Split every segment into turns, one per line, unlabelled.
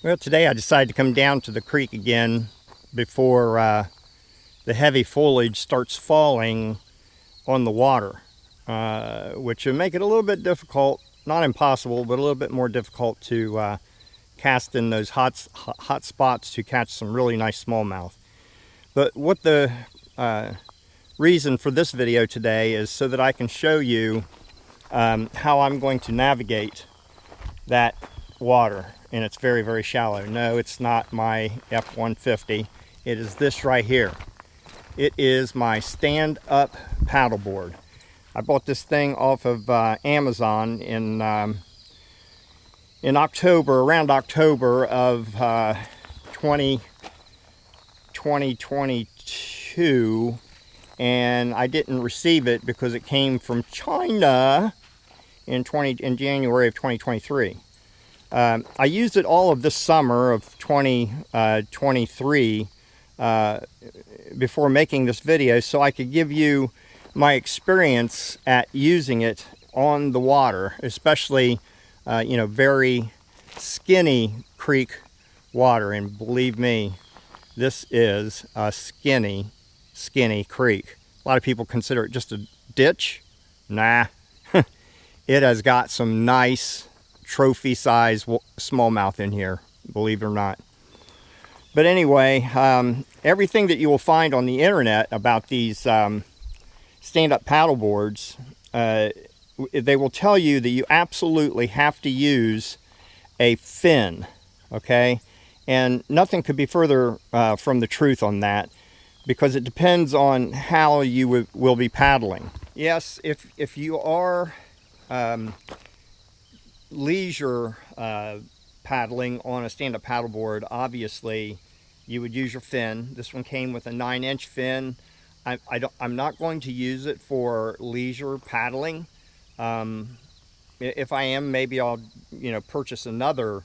Well, today I decided to come down to the creek again before the heavy foliage starts falling on the water, which will make it a little bit difficult, not impossible, but a little bit more difficult to cast in those hot spots to catch some really nice smallmouth. But what the reason for this video today is so that I can show you how I'm going to navigate that water. And it's very, very shallow. No, it's not my F-150. It is this right here. It is my stand-up paddleboard. I bought this thing off of Amazon in October, around October of 2022, and I didn't receive it because it came from China in January of 2023. I used it all of this summer of 2023 before making this video, so I could give you my experience at using it on the water, especially very skinny creek water. And believe me, this is a skinny creek. A lot of people consider it just a ditch. Nah, it has got some nice trophy size smallmouth in here, believe it or not. But anyway, everything that you will find on the internet about these stand-up paddleboards, they will tell you that you absolutely have to use a fin, okay? And nothing could be further from the truth on that, because it depends on how you will be paddling. Yes, if you are leisure paddling on a stand-up paddleboard, obviously you would use your fin. This one came with a 9-inch fin. I'm not going to use it for leisure paddling. If I am, maybe I'll purchase another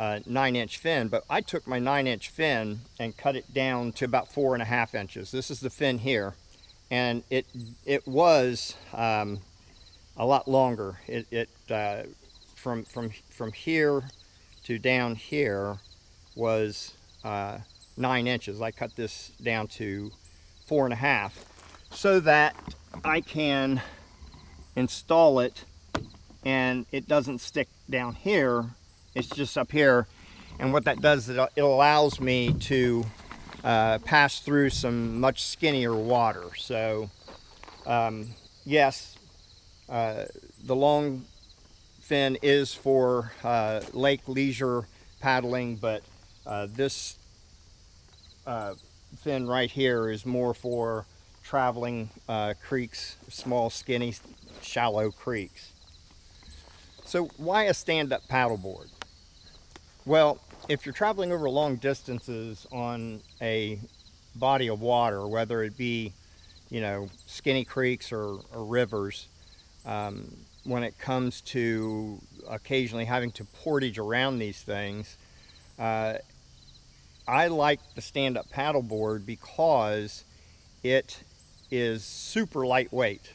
9-inch fin, but I took my 9-inch fin and cut it down to about 4.5 inches. This is the fin here, and it was a lot longer. From here to down here was 9 inches. I cut this down to 4.5 so that I can install it and it doesn't stick down here. It's just up here, and what that does is it allows me to pass through some much skinnier water. So yes, the long fin is for lake leisure paddling, but this fin right here is more for traveling creeks, small, skinny, shallow creeks. So why a stand-up paddleboard? Well, if you're traveling over long distances on a body of water, whether it be skinny creeks or rivers, when it comes to occasionally having to portage around these things, I like the stand-up paddleboard because it is super lightweight.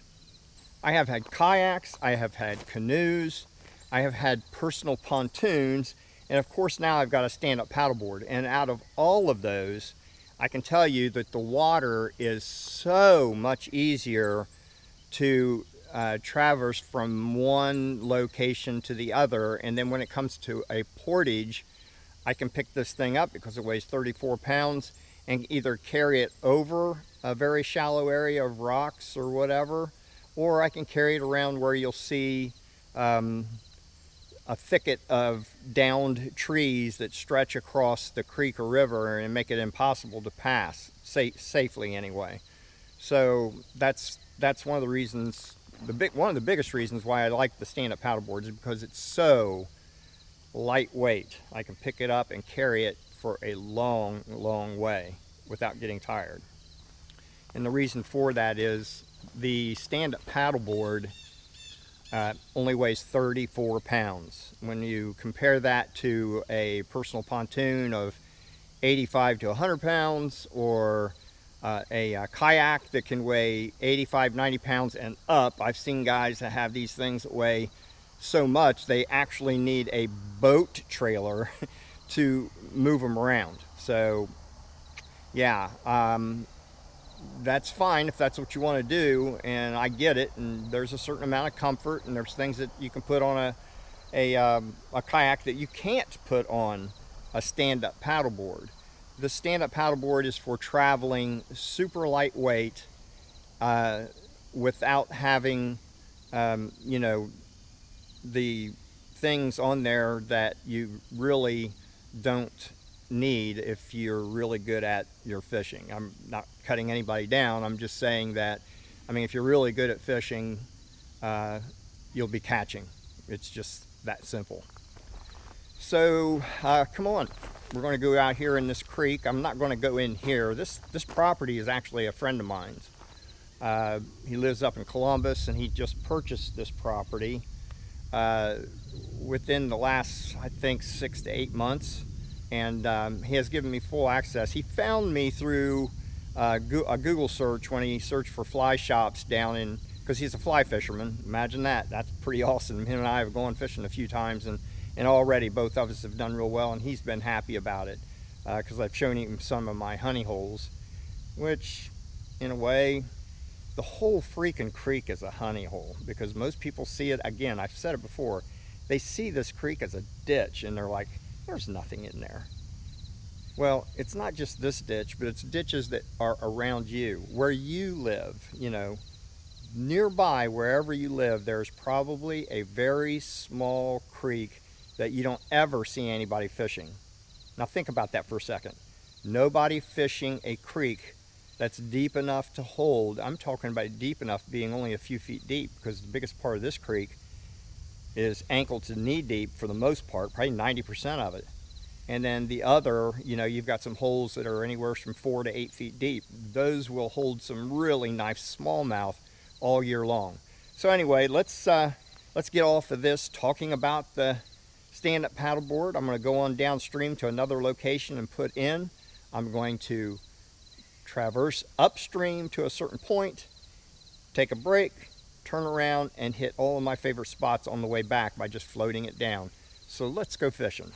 I have had kayaks, I have had canoes, I have had personal pontoons, and of course now I've got a stand-up paddleboard. And out of all of those, I can tell you that the water is so much easier to traverse from one location to the other. And then when it comes to a portage, I can pick this thing up because it weighs 34 pounds and either carry it over a very shallow area of rocks or whatever, or I can carry it around where you'll see a thicket of downed trees that stretch across the creek or river and make it impossible to pass safely anyway. So that's one of the reasons. One of the biggest reasons why I like the stand-up paddleboard is because it's so lightweight. I can pick it up and carry it for a long, long way without getting tired. And the reason for that is the stand-up paddleboard only weighs 34 pounds. When you compare that to a personal pontoon of 85 to 100 pounds, or a kayak that can weigh 85, 90 pounds and up. I've seen guys that have these things that weigh so much they actually need a boat trailer to move them around. So yeah, that's fine if that's what you want to do, and I get it. And there's a certain amount of comfort, and there's things that you can put on a kayak that you can't put on a stand-up paddleboard. The stand-up paddleboard is for traveling super lightweight without having, you know, the things on there that you really don't need if you're really good at your fishing. I'm not cutting anybody down. I'm just saying that, I mean, if you're really good at fishing, you'll be catching. It's just that simple. So come on, we're going to go out here in this creek. I'm not going to go in here. This property is actually a friend of mine's. He lives up in Columbus, and he just purchased this property within the last, I think, 6 to 8 months, and he has given me full access. He found me through a Google search when he searched for fly shops down in, because he's a fly fisherman. Imagine that. That's pretty awesome. Him and I have gone fishing a few times, and already both of us have done real well, and he's been happy about it because I've shown him some of my honey holes, which in a way, the whole freaking creek is a honey hole, because most people see it, again, I've said it before, they see this creek as a ditch and they're like, there's nothing in there. Well, it's not just this ditch, but it's ditches that are around you, where you live, you know, nearby, wherever you live, there's probably a very small creek that you don't ever see anybody fishing. Now think about that for a second. Nobody fishing a creek that's deep enough to hold, I'm talking about deep enough being only a few feet deep, because the biggest part of this creek is ankle to knee deep for the most part, probably 90% of it. And then the other, you know, you've got some holes that are anywhere from 4 to 8 feet deep. Those will hold some really nice smallmouth all year long. So anyway, let's get off of this talking about the stand-up paddleboard. I'm going to go on downstream to another location and put in. I'm going to traverse upstream to a certain point, take a break, turn around, and hit all of my favorite spots on the way back by just floating it down. So let's go fishing.